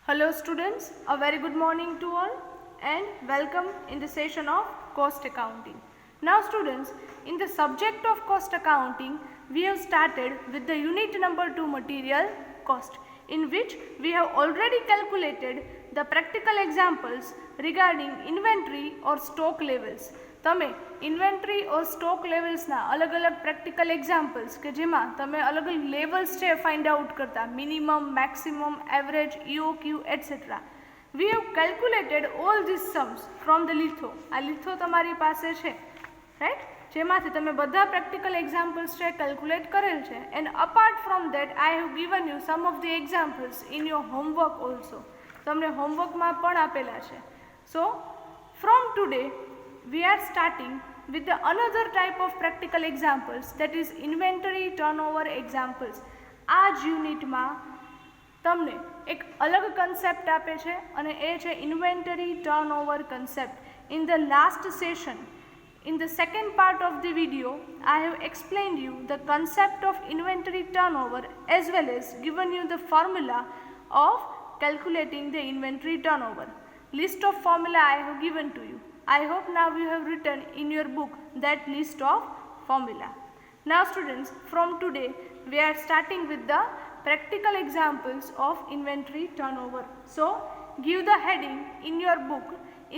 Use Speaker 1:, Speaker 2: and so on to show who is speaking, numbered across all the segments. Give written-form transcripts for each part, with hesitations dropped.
Speaker 1: Hello students, a very good morning to all and welcome in the session of cost accounting. Now students, in the subject of cost accounting, we have started with the unit number 2 material cost, in which we have already calculated the practical examples regarding inventory or stock levels. તમે inventory ઓર stock લેવલ્સના અલગ અલગ practical examples કે જેમાં તમે અલગ અલગ levels છે find out કરતા minimum maximum average EOQ et cetera we have calculated all this sums from the litho. આ લિથો તમારી પાસે છે રાઈટ, જેમાંથી તમે બધા પ્રેક્ટિકલ એક્ઝામ્પલ્સ છે કેલ્ક્યુલેટ કરેલ છે. And apart from that I have given you some of the examples in your homework also. તમને હોમવર્કમાં પણ આપેલા છે. સો from today we are starting with the another type of practical examples, that is inventory turnover examples. આ જ યુનિટમાં તમને એક અલગ કન્સેપ્ટ આપે છે અને એ છે inventory turnover concept. In the last session, in the second part of the video, I have explained you the concept of inventory turnover as well as given you the formula of calculating the inventory turnover. List of formula I have given to you. I hope now you have written in your book that list of formula. Now students, from today we are starting with the practical examples of inventory turnover. So give the heading in your book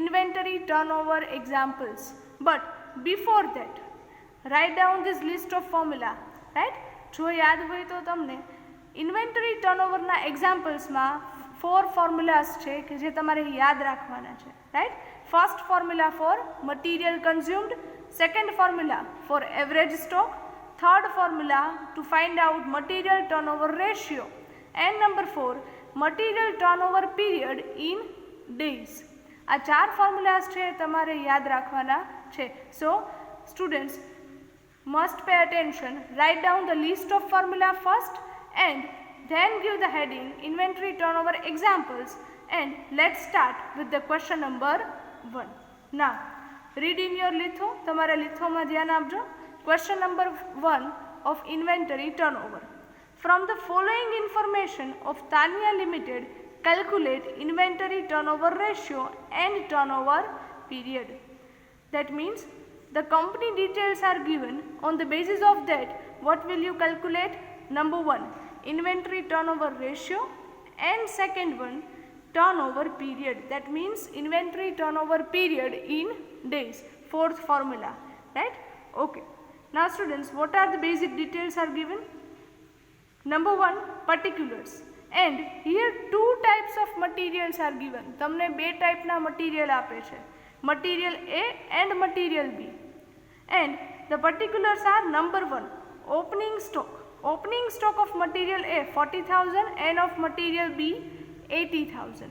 Speaker 1: inventory turnover examples. But before that, write down this list of formula. Right? જો યાદ હોય તો તમને inventory ટર્નઓવરના એક્ઝામ્પલ્સમાં 4 ફોર્મ્યુલાસ છે કે જે તમારે યાદ રાખવાના છે. Right, first formula for material consumed, second formula for average stock, third formula to find out material turnover ratio, and number 4 material turnover period in days. આ 4 formulas છે તમારે યાદ રાખવાના છે. So students must pay attention, write down the list of formula first and then give the heading inventory turnover examples, and let's start with the question number 1. Now read in your litho, તમારા લિથોમાં ધ્યાન આપજો. Question number 1 of inventory turnover. From the following information of Tanya Limited, calculate inventory turnover ratio and turnover period. That means the company details are given. On the basis of that, what will you calculate? Number 1, inventory turnover ratio, and second one, turnover period. That means inventory turnover period in days. Fourth formula. Right? Okay. Now students, what are the basic details are given? Number 1, particulars. And here 2 types of materials are given. તમને 2 ટાઈપના material આપે છે, material A and material B. And the particulars are number 1, opening stock. Opening stock of material A 40,000 and of material B 80,000.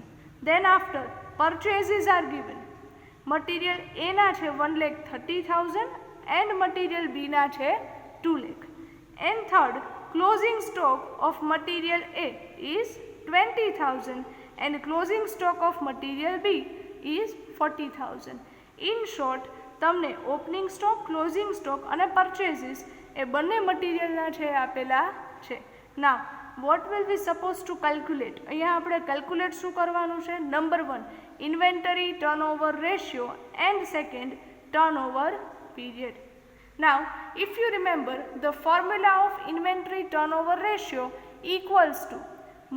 Speaker 1: Then after, purchases are given. Material A ના છે 1,30,000 and material B ના છે 2 lakh. And third, closing stock of material A is 20,000 and closing stock of material B is 40,000. In short, તમને opening stock, closing stock અને purchases એ બંને મટીરિયલના છે આપેલા છે. Now what will we supposed to calculate? અહીંયા આપણે કેલ્ક્યુલેટ શું કરવાનું છે? Number 1, inventory turnover ratio, and second, turnover period. Now if you remember, the formula of inventory turnover ratio equals to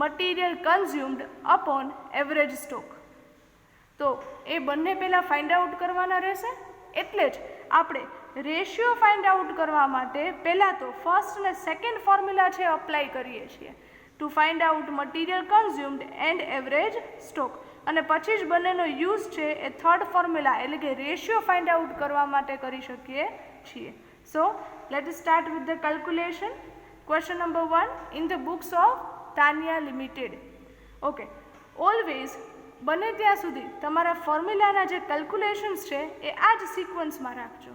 Speaker 1: material consumed upon average stock. તો એ બંને પહેલાં find out કરવાના રહેશે. એટલે જ આપણે રેશિયો ફાઇન્ડ આઉટ કરવા માટે પહેલાં તો ફર્સ્ટ અને સેકન્ડ ફોર્મ્યુલા છે અપ્લાય કરીએ છીએ to find out material consumed and average stock, અને પછી જ બંનેનો યુઝ છે એ થર્ડ ફોર્મ્યુલા એટલે કે રેશિયો ફાઇન્ડ આઉટ કરવા માટે કરી શકીએ છીએ. So let start with the calculation. Question number 1 in the books of Tania limited. Okay, always બને ત્યાં સુધી તમારા ફોર્મ્યુલાના જે કેલ્ક્યુલેશન્સ છે એ આ જ સિક્વન્સમાં રાખજો.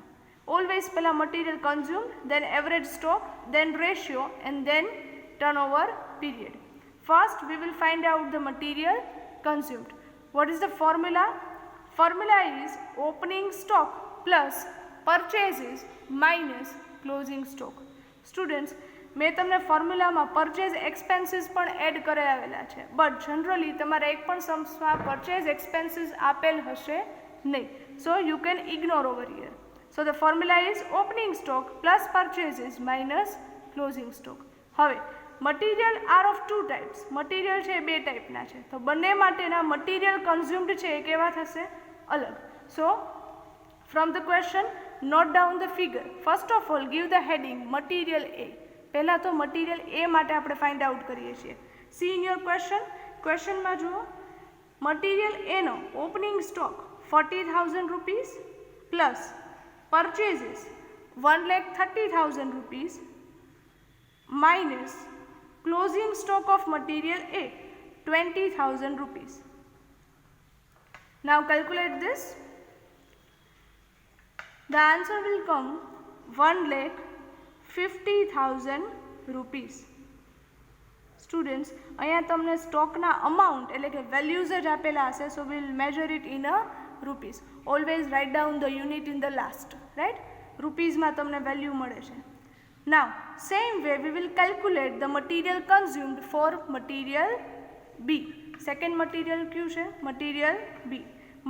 Speaker 1: Always પહેલાં material consumed, then average stock, then ratio, and then turnover period. First we will find out the material consumed. What is the formula? Formula is opening stock plus purchases minus closing stock. Students, મેં તમને ફોર્મ્યુલામાં purchase expenses પણ add કરાવેલા છે, but generally તમારે એક પણ सम्सમાં purchase expenses આપેલ હશે નહીં. So you can ignore over here. So the formula is opening stock plus purchases minus closing stock. હવે material are of two types. Material છે એ બે ટાઈપના છે, તો બંને માટેના મટીરિયલ કન્ઝ્યુમ્ડ છે એ કેવા થશે? અલગ. So from the question note down the figure. First of all give the heading material એ. પહેલાં તો મટીરિયલ એ માટે આપણે ફાઇન્ડ આઉટ કરીએ છીએ. સી ઇન યોર ક્વેશ્ચનમાં જુઓ, મટીરિયલ એનો opening stock 40,000 rupees plus purchases 1,30,000 rupees minus closing stock of material A 20,000 rupees. Now calculate this. The answer will come 1,50,000 rupees. Students, અહીંયા તમને સ્ટોકના અમાઉન્ટ એટલે કે વેલ્યુઝ જ આપેલા હશે, so will measure it in a rupees. Always write down the unit in the last, right? રૂપીઝમાં તમને value મળે છે. Now, same way we will calculate the material consumed for material B. Second material Q છે material B.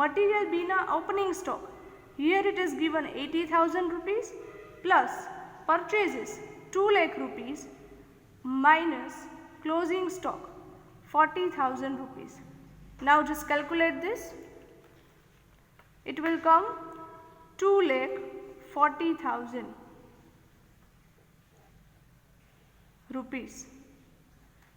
Speaker 1: Material B ના opening stock. Here it is given 80,000 rupees plus purchases 2 lakh rupees minus closing stock 40,000 rupees. Now just calculate this. It will come 2,40,000 rupees.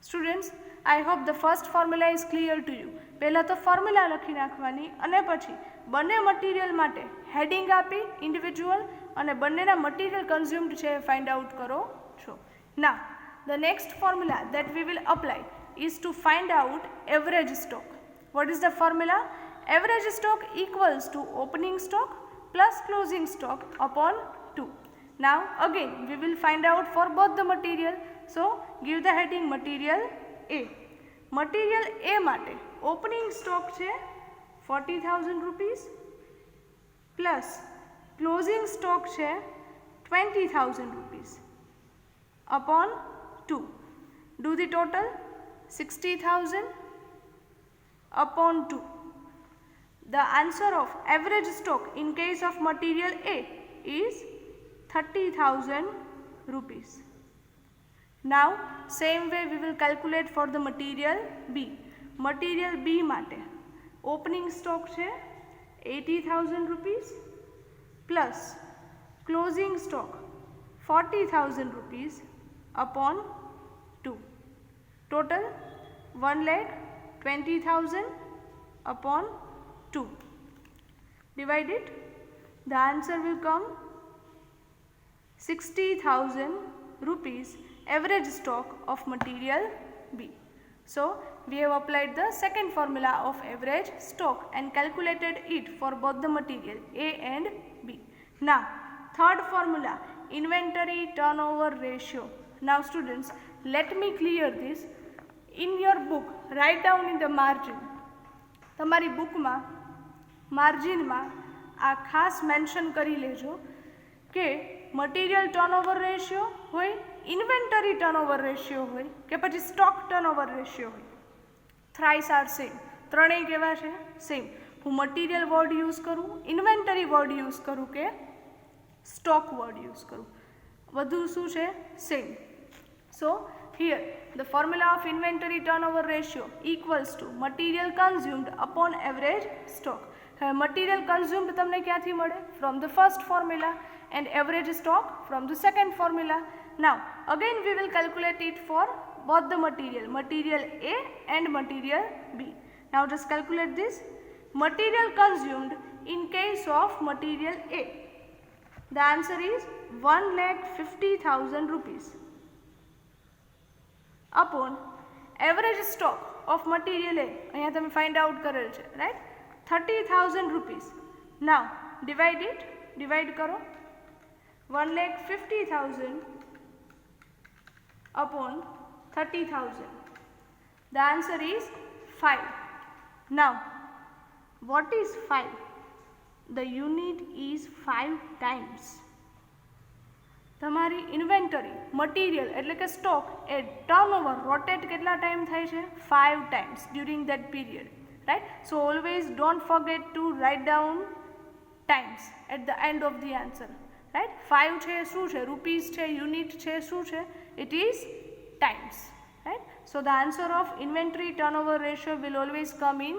Speaker 1: Students, I hope the first formula is clear to you. પહેલાં તો formula લખી નાખવાની અને પછી બંને material માટે heading આપી individual અને બંનેના મટીરિયલ કન્ઝ્યુમ્ડ છે ફાઇન્ડ આઉટ કરો છો. Now, the next formula that we will apply is to find out average stock. What is the formula? Average stock equals to opening stock plus closing stock upon 2. Now again we will find out for both the material. So give the heading material A. Material A માટે opening stock છે 40,000 rupees plus closing stock છે 20,000 rupees upon 2. Do the total 60,000 upon 2. The answer of average stock in case of material A is 30,000 rupees. Now same way we will calculate for the material B. Material B માટે opening stock છે 80,000 rupees plus closing stock 40,000 rupees upon 2. Total 1,20,000 upon 2. Divide it. The answer will come 60,000 rupees average stock of material B. So we have applied the second formula of average stock and calculated it for both the material A and B. Now third formula, inventory turnover ratio. Now students, let me clear this. In your book, write down in the margin. તમારી બુકમાં માર્જિનમાં આ ખાસ mention કરી લેજો કે material turnover ratio હોય, inventory turnover ratio હોય કે પછી સ્ટોક ટર્નઓવર રેશિયો હોય. Thrice are same. ત્રણેય કેવા છે? સેમ. હું મટીરિયલ વર્ડ યુઝ કરું, ઇન્વેન્ટરી વર્ડ યુઝ કરું કે સ્ટોક વર્ડ યુઝ કરું, બધું શું છે? Same. So here the formula of inventory turnover ratio equals to material consumed upon average stock. Material consumed તમને ક્યાંથી મળે? From the first formula, and average stock from the second formula. Now again we will calculate it for both the material A and material B. Now just calculate this. Material consumed in case of material A, the answer is 1,50,000 rupees upon average stock of material A, અહીંયા તમે find out કરેલ છે, right? 30,000 rupees. Now divide it. Divide કરો. 1,50,000 upon 30,000. The answer is 5. Now what is 5? The unit is 5 times. તમારી inventory material એટલે કે stock એ turnover rotate કેટલા time થાય છે 5 times during that period, right? So always don't forget to write down times at the end of the answer, right? 5 છે શું છે rupees છે યુનિટ છે શું છે it is times, right? So the answer of inventory turnover ratio will always come in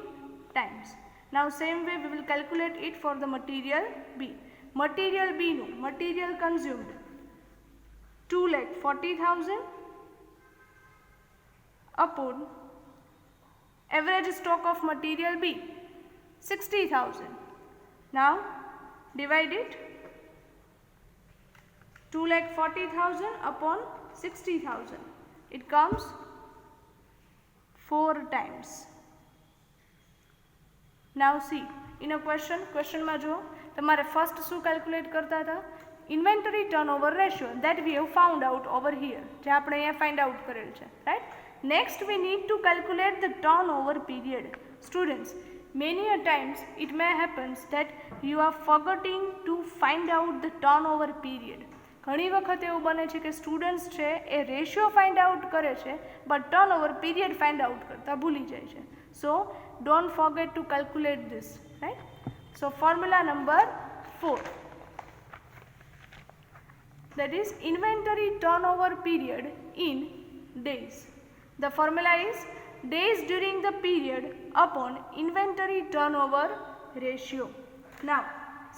Speaker 1: times. Now same way we will calculate it for the material B. Material B નું material consumed 2,40,000 upon average stock of material B 60,000. Now divide it 2,40,000 upon 60,000. It comes 4 times. Now see in a question માં જો તમારે first શું calculate કરતા હતા inventory turnover ratio that we have found out over here જે આપણે અહીંયા find out કરેલ છે, right? Next we need to calculate the turnover period. Students, many a times it may happens that you are forgetting to find out the turnover period. ઘણી વખત એવું બને છે કે સ્ટુડન્ટ્સ છે એ રેશિયો ફાઇન્ડ આઉટ કરે છે but turnover period find out કરતા ભૂલી જાય છે. સો don't forget two calculate this, right? So formula number 4, that is inventory turnover period in days. The formula is days during the period upon inventory turnover ratio. Now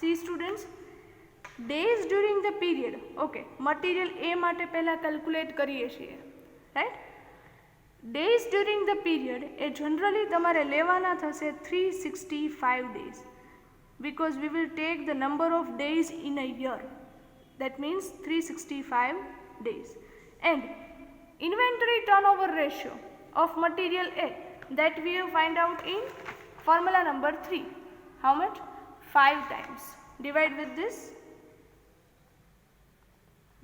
Speaker 1: see students, days during the period, okay, material A માટે પહેલા calculate કરીએ છીએ, right? days during the period A generally તમારે લેવાના થશે 365 days because we will take the number of days in a year. That means 365 days. And inventory turnover ratio of material A that we have find out in formula number 3. How much? 5 times. Divide with this.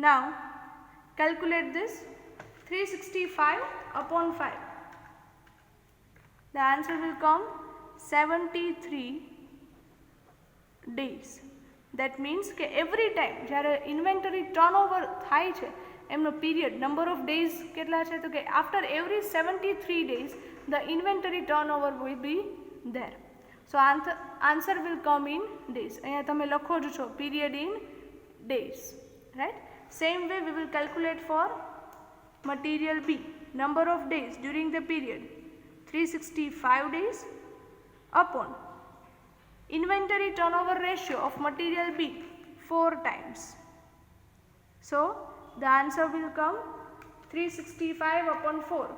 Speaker 1: Now calculate this 365 upon 5. The answer will come 73 days. That means કે every time જ્યારે inventory turnover થાય છે એમનો period number of days કેટલા છે તો કે after every 73 days the inventory turnover will be there. So answer will come in days. અહીંયા તમે લખો જ છો period in days, right? Same way we will calculate for material B. Number of days during the period 365 days upon inventory turnover ratio of material B 4 times. So the answer will come 365 upon 4,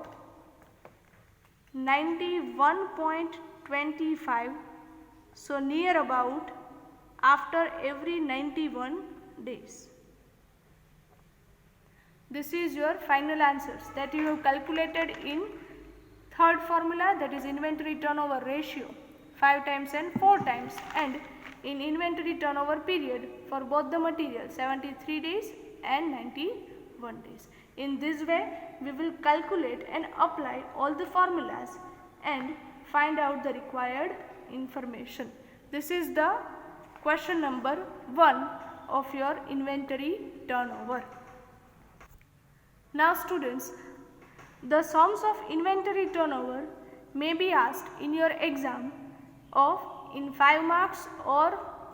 Speaker 1: 91.25. So near about after every 91 days. This is your final answers that you have calculated in third formula, that is inventory turnover ratio 5 times and 4 times, and in inventory turnover period for both the materials 73 days and 91 days. In this way we will calculate and apply all the formulas and find out the required information. This is the question number 1 of your inventory turnover. Now students, the sums of inventory turnover may be asked in your exam of in 5 marks or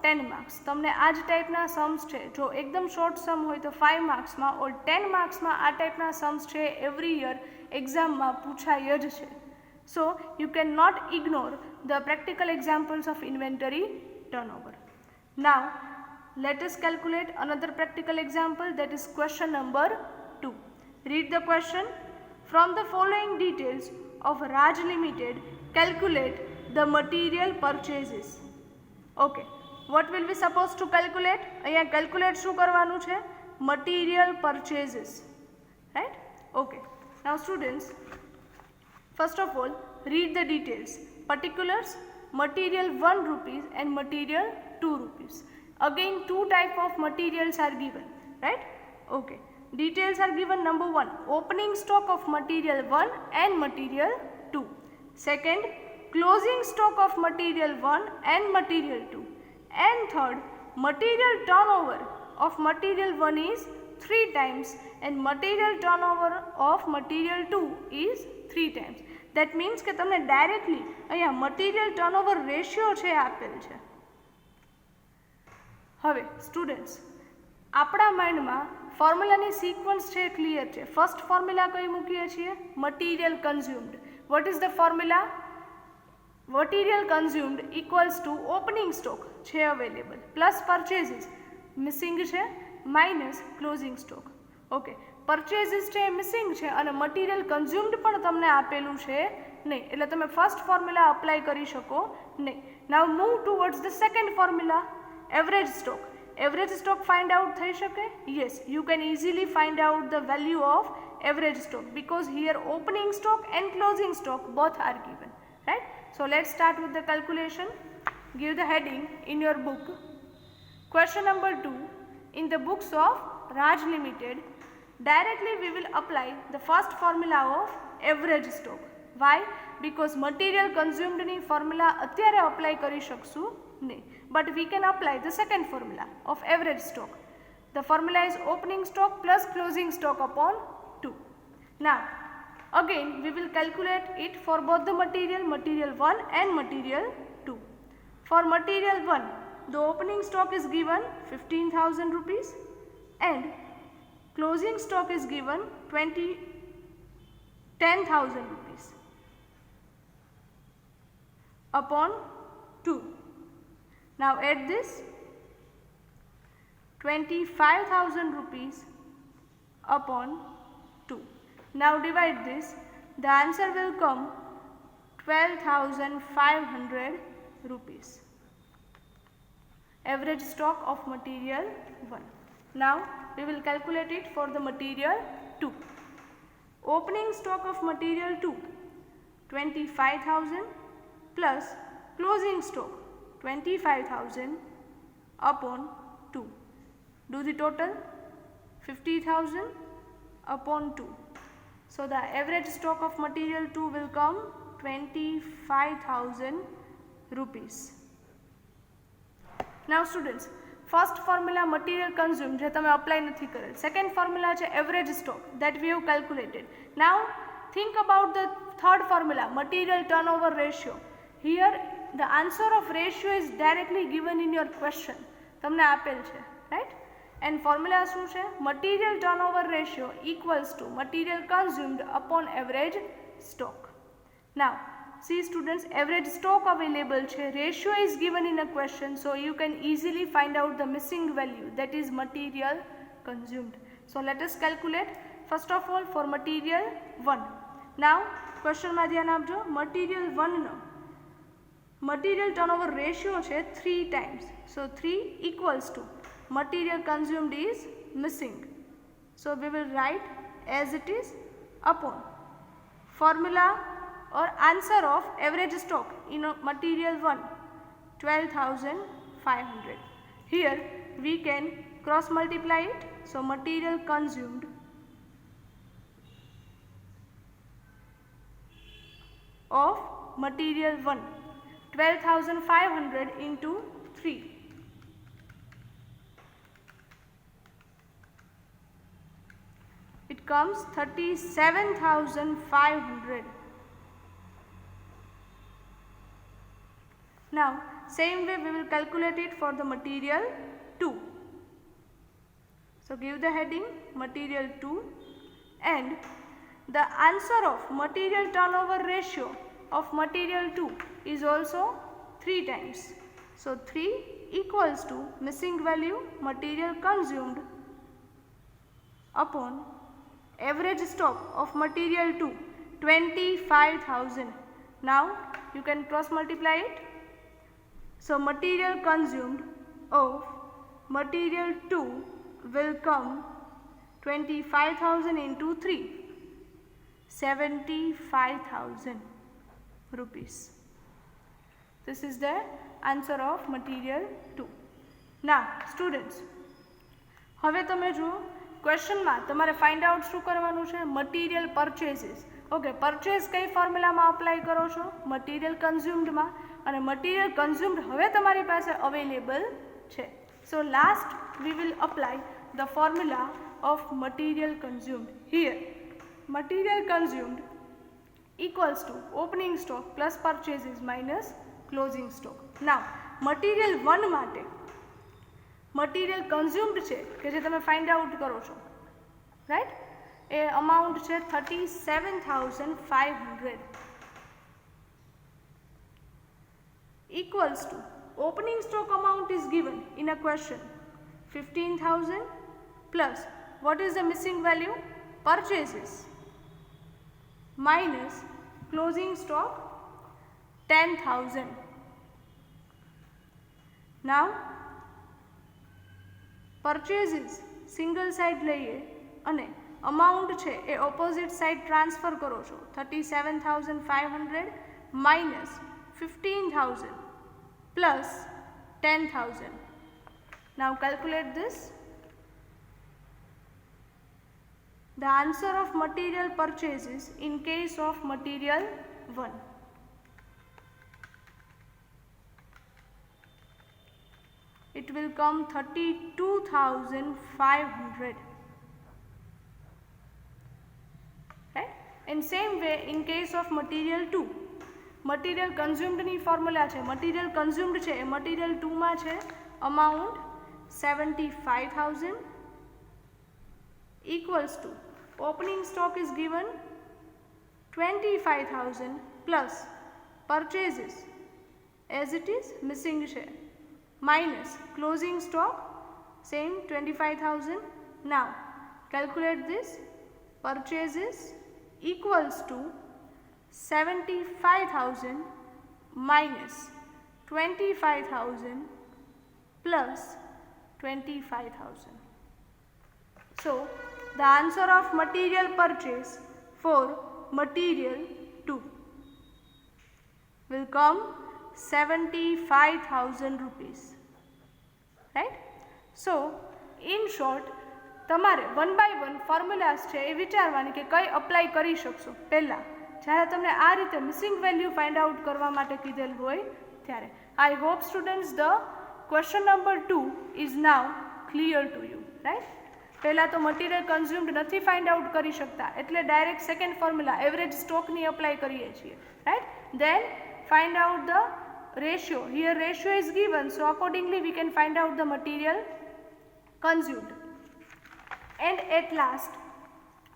Speaker 1: 10 marks. તમને આ જ ટાઈપના sums છે જો એકદમ short સમ હોય તો 5 માર્ક્સમાં ઓર 10 માર્ક્સમાં આ ટાઈપના सम्स છે એવરી યર એક્ઝામમાં પૂછાય જ છે. So you cannot ignore the practical examples of inventory turnover. Now let us calculate another practical example, that is question number 2. Read the question. From the following details of Raj Limited, calculate the material purchases. Okay, what will we supposed to calculate? અહીંયા calculate શું કરવાનું છે? Material purchases, right? Okay, now students, first of all read the details. Particulars, material 1 rupees and material 2 rupees. Again 2 type of materials are given, right? Okay, details are given. Number 1, opening stock of material 1 and material 2. Second, closing stock of material 1 and material 2. And third, material turnover of material 1 is 3 times and material turnover of material 2 is 3 times. That means કે તમને directly અહીંયા material turnover ratio છે આપેલ છે. હવે students આપણા માઇન્ડમાં ફોર્મ્યુલાની સિક્વન્સ છે ક્લિયર છે. ફર્સ્ટ ફોર્મ્યુલા કઈ મૂકીએ છીએ? Material consumed. What is the formula? Material consumed equals to opening stock છે અવેલેબલ પ્લસ પરચેઝિસ મિસિંગ છે minus closing stock. Okay, purchases છે મિસિંગ છે અને મટીરિયલ કન્ઝ્યુમ્ડ પણ તમને આપેલું છે નહીં, એટલે તમે ફર્સ્ટ ફોર્મ્યુલા અપ્લાય કરી શકો નહીં. Now move towards the second formula, average stock. Average stock find out થઈ શકે? Yes, you can easily find out the value of average stock because here opening stock and closing stock both are given, right? So let's start with the calculation. Give the heading in your book. Question number 2. In the books of Raj Limited, directly we will apply the first formula of average stock. Why? Because material consumed ની formula અત્યારે apply કરી શકશું નહીં, but we can apply the second formula of average stock. The formula is opening stock plus closing stock upon 2. Now again we will calculate it for both the material 1 and material 2. For material 1, the opening stock is given 15,000 rupees and closing stock is given 10,000 rupees upon 2. Now add this 25,000 rupees upon 2. Now divide this. The answer will come 12,500 rupees. Average stock of material 1. Now we will calculate it for the material 2. Opening stock of material 2 25,000 plus closing stock 25,000 upon 2. Do the total 50,000 upon 2. So the average stock of material 2 will come 25,000 rupees. Now students, first formula material consumed જે તમે apply નથી કરેલ. Second formula છે average stock that we have calculated. Now think about the third formula material turnover ratio. Here the answer of ratio is directly given in your question. તમને આપેલ છે, right? And formula શું છે? Material turnover ratio equals to material consumed upon average stock. Now see students, average stock available છે, ratio is given in a question, so you can easily find out the missing value, that is material consumed. So let us calculate first of all for material 1. Now question માં ધ્યાન આપજો. material 1 નો material turnover ratio છે 3 times, so 3 equals to material consumed is missing, so we will write as it is upon formula or answer of average stock in material 1 12,500. Here we can cross multiply it, so material consumed of material 1 12,500 into 3. It comes 37,500. Now same way we will calculate it for the material 2. So give the heading material 2 and the answer of material turnover ratio of material 2 is also 3 times. So 3 equals to missing value material consumed upon average stock of material 2 25,000. Now you can cross multiply it. So material consumed of material 2 will come 25,000 into 3, 75,000 rupees. This is the answer of material 2. Now students, હવે તમે જુઓ ક્વેશ્ચનમાં તમારે find out શું કરવાનું છે? Material પરચેસીસ. Okay, purchase કઈ ફોર્મ્યુલામાં apply કરો છો? મટીરિયલ કન્ઝ્યુમ્ડમાં, અને મટીરિયલ કન્ઝ્યુમ્ડ હવે તમારી પાસે અવેલેબલ છે. So last we will apply the formula of material consumed. Here, material consumed equals to opening stock plus purchases minus closing stock. Now, material 1 માટે material consumed છે કે જે તમે find out કરો છો, right? એ amount છે 37,500 equals to opening stock amount is given in a question 15,000 plus what is the missing value? Purchases minus closing stock 10,000. Now purchases single side લઈએ અને amount છે એ opposite side transfer કરો છો 37,500 minus 15,000 plus 10,000. Now calculate this. The answer of material purchases in case of material 1. It will come 32,500. Right? In same way, in case of material 2, material consumed ની formula છે. Material consumed છે એ material 2 માં છે amount 75,000 equals to opening stock is given 25,000 plus purchases as it is missing share minus closing stock same 25,000. Now calculate this. Purchases equals to 75,000 minus 25,000 plus 25,000. So the answer of material purchase for material 2 will come 75,000 rupees. Right? So in short, તમારે 1 by 1 ફોર્મ્યુલાસ છે એ વિચારવાની કે કઈ apply કરી શકશો પહેલાં જ્યારે તમને આ રીતે મિસિંગ વેલ્યુ ફાઇન્ડ આઉટ કરવા માટે કીધેલ હોય ત્યારે. I hope students the question number 2 is now clear to you. Right? પહેલાં તો મટીરિયલ કન્ઝ્યુમ્ડ નથી ફાઇન્ડ આઉટ કરી શકતા એટલે ડાયરેક્ટ સેકન્ડ ફોર્મ્યુલા એવરેજ સ્ટોકની અપ્લાય કરીએ છીએ. Right? Then find out the ratio. Here ratio is given, so accordingly we can find out the material consumed. And at last,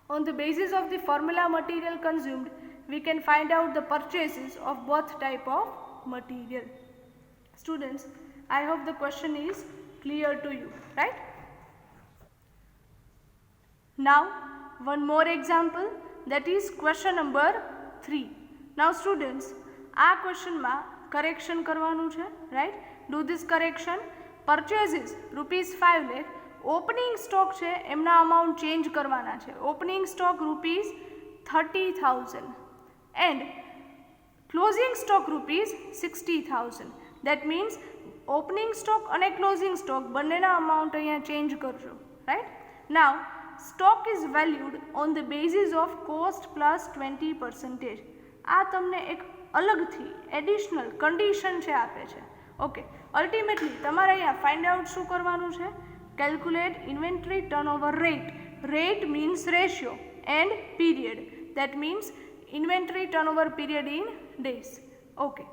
Speaker 1: on the basis of the formula material consumed, we can find out the purchases of both type of material. Students, I hope the question is clear to you, right? Now, one more example, that is question number 3. Now students, આ ક્વેશ્ચનમાં correction કરવાનું છે. Right? Do this correction. Purchases ₹5 lakh, opening stock છે એમના amount change કરવાના છે. Opening stock ₹30,000 and closing stock ₹60,000. That means opening stock અને closing stock બંનેના amount અહીંયા ચેન્જ કરજો. Right? Now stock is valued on the basis of cost plus 20%. આ તમને એક અલગથી એડિશનલ કન્ડિશન છે આપે છે. ઓકે, અલ્ટિમેટલી તમારે અહીંયા ફાઇન્ડ આઉટ શું કરવાનું છે? Calculate inventory turnover rate. Rate means ratio and period. That means inventory turnover period in days. Okay,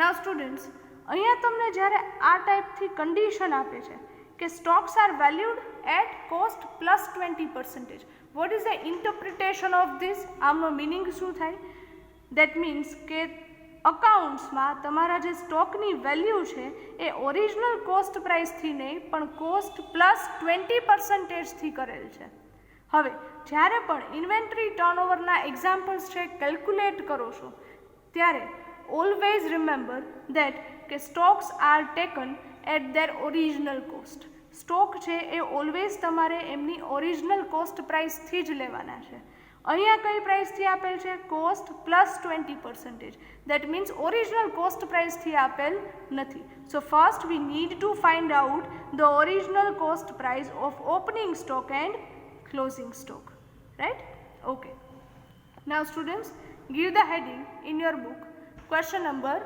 Speaker 1: now students, અહીંયા તમને જ્યારે આ ટાઈપથી કન્ડિશન આપે છે કે stocks are valued at cost plus 20%. What is the interpretation of this? આમનો meaning શું થાય? દેટ મીન્સ કે અકાઉન્ટ્સમાં તમારા જે સ્ટોકની વેલ્યુ છે એ ઓરિજિનલ કોસ્ટ પ્રાઇસથી નહીં પણ કોસ્ટ પ્લસ 20%થી કરેલ છે. હવે જ્યારે પણ ઇન્વેન્ટરી ટર્નઓવરના એક્ઝામ્પલ્સ છે કેલ્ક્યુલેટ કરો છો ત્યારે ઓલવેઝ રિમેમ્બર દેટ કે stocks are taken at their original cost. Stock છે એ ઓલવેઝ તમારે એમની ઓરિજિનલ કોસ્ટ પ્રાઇસથી જ લેવાના છે. અહીંયા કઈ પ્રાઇસથી આપેલ છે? Cost plus 20%. That means original cost પ્રાઇસથી આપેલ નથી. So first we need to find out the original cost price of opening stock and closing stock. Right? Okay, now students, give the heading in your book. Question number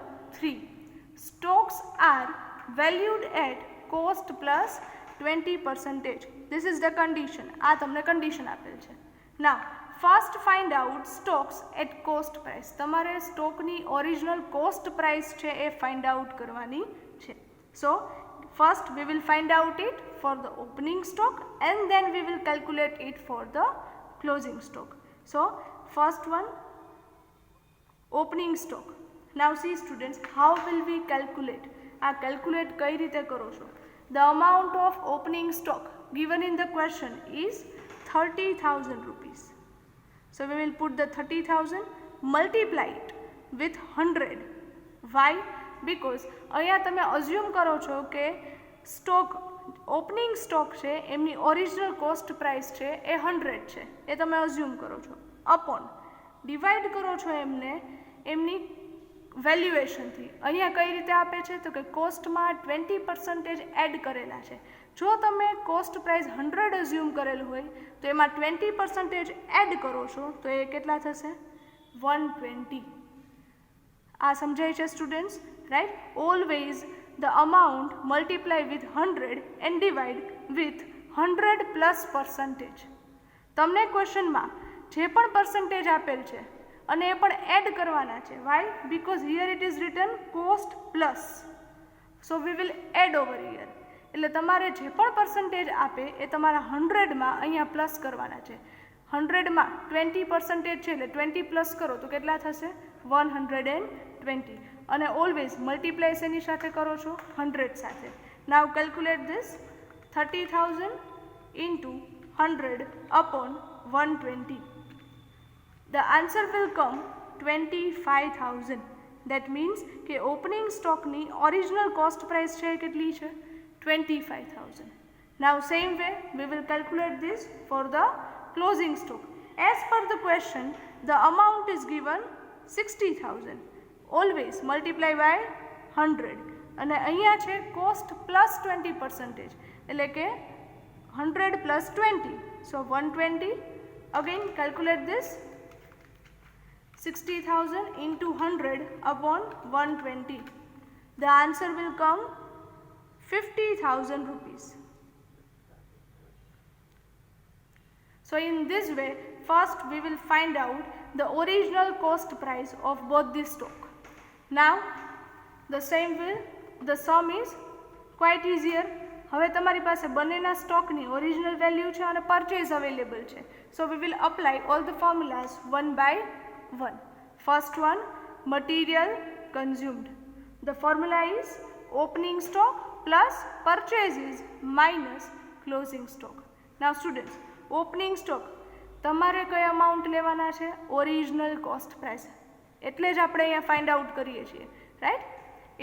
Speaker 1: 3. Stocks are valued at cost plus 20%. This is the condition. આ તમને condition આપેલ છે. Now first find out stocks at cost price. તમારે સ્ટોકની original cost price છે એ find out કરવાની છે. So first we will find out it for the opening stock and then we will calculate it for the closing stock. So first one, opening stock. Now see students, how will we calculate? Calculate કઈ રીતે કરો છો? The amount of opening stock given in the question is 30,000 rupees. So we will put the 30,000, multiply it with 100. Why? Because અહીંયા તમે assume કરો છો કે stock opening stock છે એમની ઓરિજિનલ કોસ્ટ પ્રાઇસ છે એ 100 છે, એ તમે અઝ્યુમ કરો છો. અપોન ડિવાઈડ કરો છો એમને એમની વેલ્યુએશનથી. અહીંયા કઈ રીતે આપે છે તો કે કોસ્ટમાં 20% એડ કરેલા છે. જો તમે કોસ્ટ પ્રાઇસ 100 અઝ્યુમ કરેલું હોય તો એમાં 20% એડ કરો છો તો એ કેટલા થશે? 120. આ સમજાય છે students? Right. Always the amount multiply with 100 and divide with 100 plus percentage. તમને ક્વેશ્ચનમાં જે પણ પર્સન્ટેજ આપેલ છે અને એ પણ એડ કરવાના છે. Why? Because here it is written cost plus, so we will add over here. એટલે તમારે જે પણ પર્સન્ટેજ આપે એ તમારા 100માં અહીંયા પ્લસ કરવાના છે. 100માં 20% છે એટલે 20 પ્લસ કરો તો કેટલા થશે? 120. અને ઓલવેઝ મલ્ટીપ્લાય શેની સાથે કરો છો? 100 સાથે. નાવ calculate this. 30,000 into 100 upon 120. The answer will come 25,000. That means કે ઓપનિંગ સ્ટોકની ઓરિજિનલ કોસ્ટ પ્રાઇસ છે કેટલી છે? 25,000. Now same way we will calculate this for the closing stock. As per the question, the amount is given 60,000. Always multiply by 100. અને અહીંયા છે cost plus 20%, એટલે કે 100 plus 20, so 120. Again calculate this. 60,000 into 100 upon 120. The answer will come 50,000 rupees. So in this way, first we will find out the original cost price of both the stock. Now the same way, the sum is quite easier. હવે તમારી પાસે બંનેના સ્ટોકની original value છે અને purchase available છે. So we will apply all the formulas one by one. First one, material consumed. The formula is opening stock plus purchases minus closing stock. Now students, opening stock તમારે કઈ amount લેવાના છે? Original cost price. એટલે જ આપણે અહીંયા find out કરીએ છીએ. Right.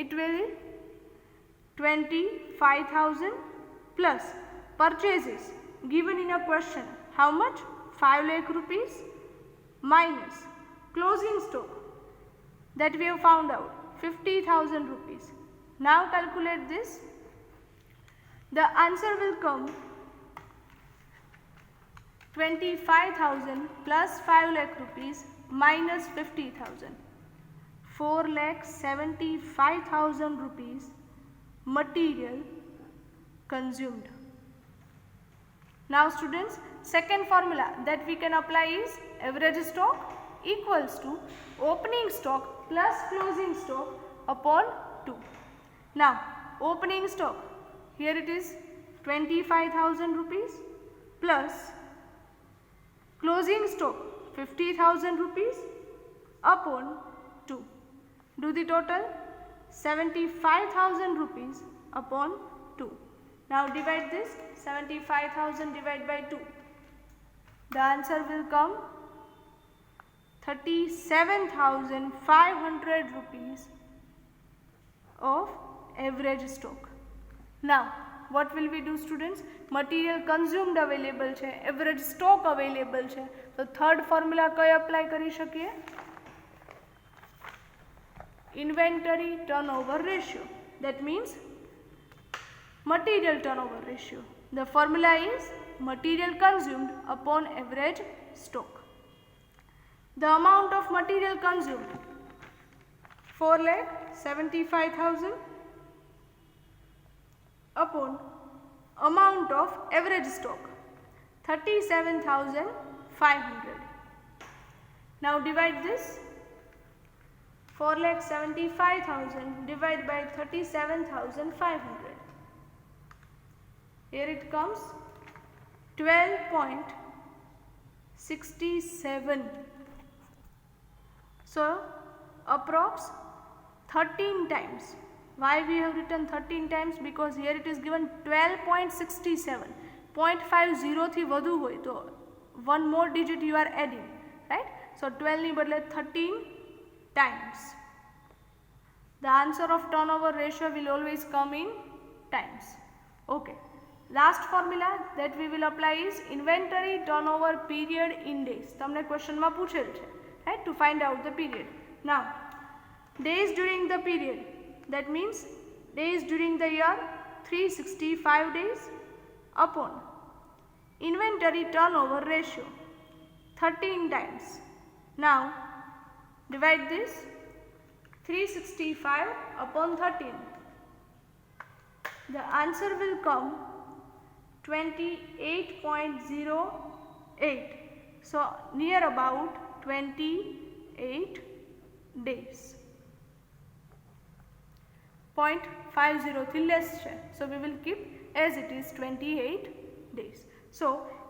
Speaker 1: It will 25,000 plus purchases given in a question. How much? 5 lakh rupees minus closing stock that we have found out 50,000 rupees. Now calculate this. The answer will come 25,000 plus 5 lakh rupees minus 50,000. 4,75,000 rupees material consumed. Now students, second formula that we can apply is average stock equals to opening stock plus closing stock upon 2. Now opening stock, here it is 25,000 rupees plus closing stock 50,000 rupees upon 2. Do the total. 75,000 rupees upon 2. Now divide this. 75,000 divided by 2. The answer will come 37,500 rupees of average stock. Now what will we do students? Material consumed available છે, average stock available છે, તો third formula કઈ apply કરી શકીએ? Inventory turnover ratio. That means material turnover ratio. The formula is material consumed upon average stock. The amount of material consumed 4,75,000 upon amount of average stock 37,500. Now divide this. 4,75,000 divided by 37,500. Here it comes 12.67. So approx 13 times. Why we have written 13 times? Because here it is given 12.67. 0.50 થી વધુ હોય તો one more digit you are adding, right? So 12 ની બદલે 13 times. The answer of turnover ratio will always come in times. Okay. Last formula that we will apply is inventory turnover period in days. તમને question માં પૂછેલ છે, right? To find out the period. Now, days during the period. That means days during the year 365 days upon inventory turnover ratio 13 times. Now divide this 365 upon 13. The answer will come 28.08. So near about 28 days. 0.50 થી less છે. So we will keep as it is 28 days. So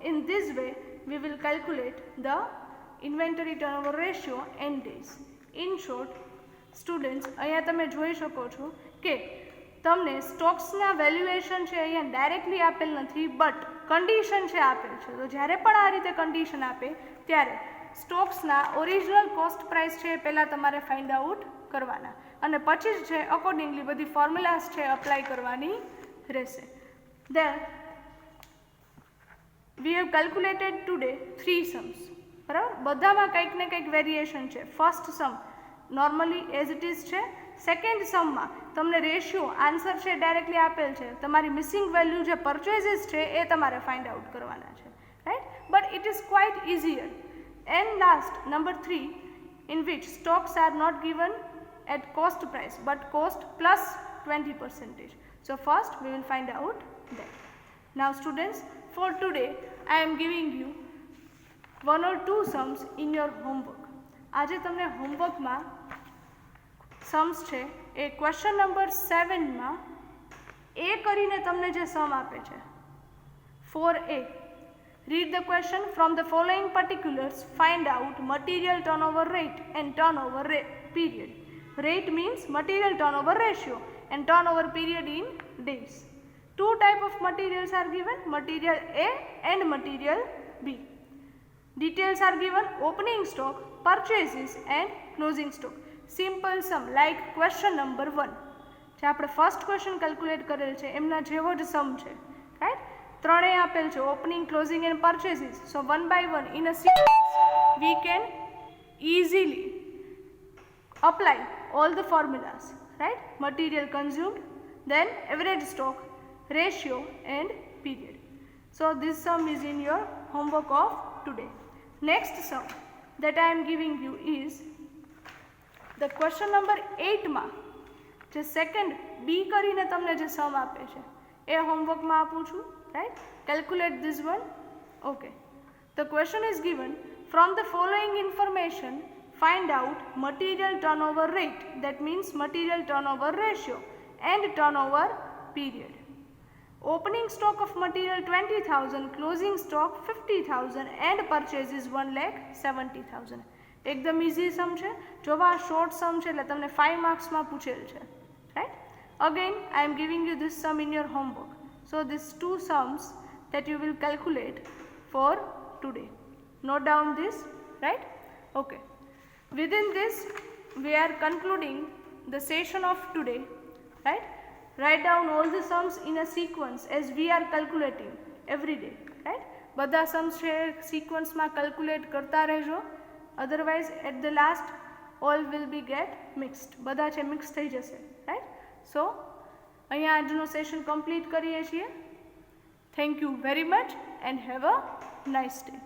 Speaker 1: in this way we will calculate the inventory turnover ratio and days. In short, students, અહીંયા તમે જોઈ શકો છો કે તમને સ્ટોક્સના valuation છે અહીંયા ડાયરેક્ટલી આપેલ નથી, બટ કન્ડિશન છે આપેલ છે. તો જ્યારે પણ આ રીતે કન્ડિશન આપે ત્યારે સ્ટોક્સના ઓરિજિનલ કોસ્ટ પ્રાઇસ છે એ પહેલાં તમારે ફાઇન્ડ આઉટ કરવાના અને પછી જ છે અકોર્ડિંગલી બધી ફોર્મ્યુલાસ છે અપ્લાય કરવાની રહેશે. Then we have calculated today 3 sums. બરાબર, બધામાં કંઈક ને કંઈક વેરિએશન છે. First sum normally as it is છે. સેકન્ડ સમમાં તમને રેશિયો આન્સર છે ડાયરેક્ટલી આપેલ છે, તમારી મિસિંગ વેલ્યુ જે પરચેઝીસ છે એ તમારે ફાઇન્ડ આઉટ કરવાના છે, right? But it is quite easier. And last number 3 in which stocks are not given at cost price but cost plus 20%. So first we will find out that. Now students, for today I am giving you 1 or 2 sums in your homework. આજે તમને હોમવર્કમાં sums છે એ question number 7 એ કરીને તમને જે સમ આપે છે 4a. Read the question. From the following particulars find out material turnover rate and turnover period. Rate means material turnover ratio and turnover period in days. 2 type of materials are given, material A and material B. Details are given: opening stock, purchases and closing stock. Simple sum like question number 1 જે આપણે first question calculate કરેલ છે એમના જેવો જ સમ છે, right? ત્રણેય આપેલ છે, opening, closing and purchases. So 1 by 1 in a sequence we can easily apply all the formulas, right? Material consumed, then average stock, ratio and period. So this sum is in your homework of today. Next sum that I am giving you is the question number 8 માં જે second બી કરીને તમને જે સમ આપે છે એ હોમવર્કમાં આપું છું, right? Calculate this one. Okay. The question is given: from the following information find out material turnover rate, that means material turnover ratio and turnover period. Opening stock of material 20,000, closing stock 50,000 and purchases 1,70,000. એકદમ easy સમ છે. જોવા short સમ છે એટલે તમને 5 માર્ક્સમાં પૂછેલ છે, right? Again I am giving you this sum in your homework. So this 2 sums that you will calculate for today. Note down this, right? Okay. Within this we are concluding the session of today, right? Write down all the sums in a sequence as we are calculating every day, right? બધા sums છે sequence માં calculate કરતા રહેજો, otherwise at the last all will be get mixed. બધા છે mix થઈ જશે, right? So અહીંયા આજનો સેશન કમ્પ્લીટ કરીએ છીએ. Thank you very much and have a nice day.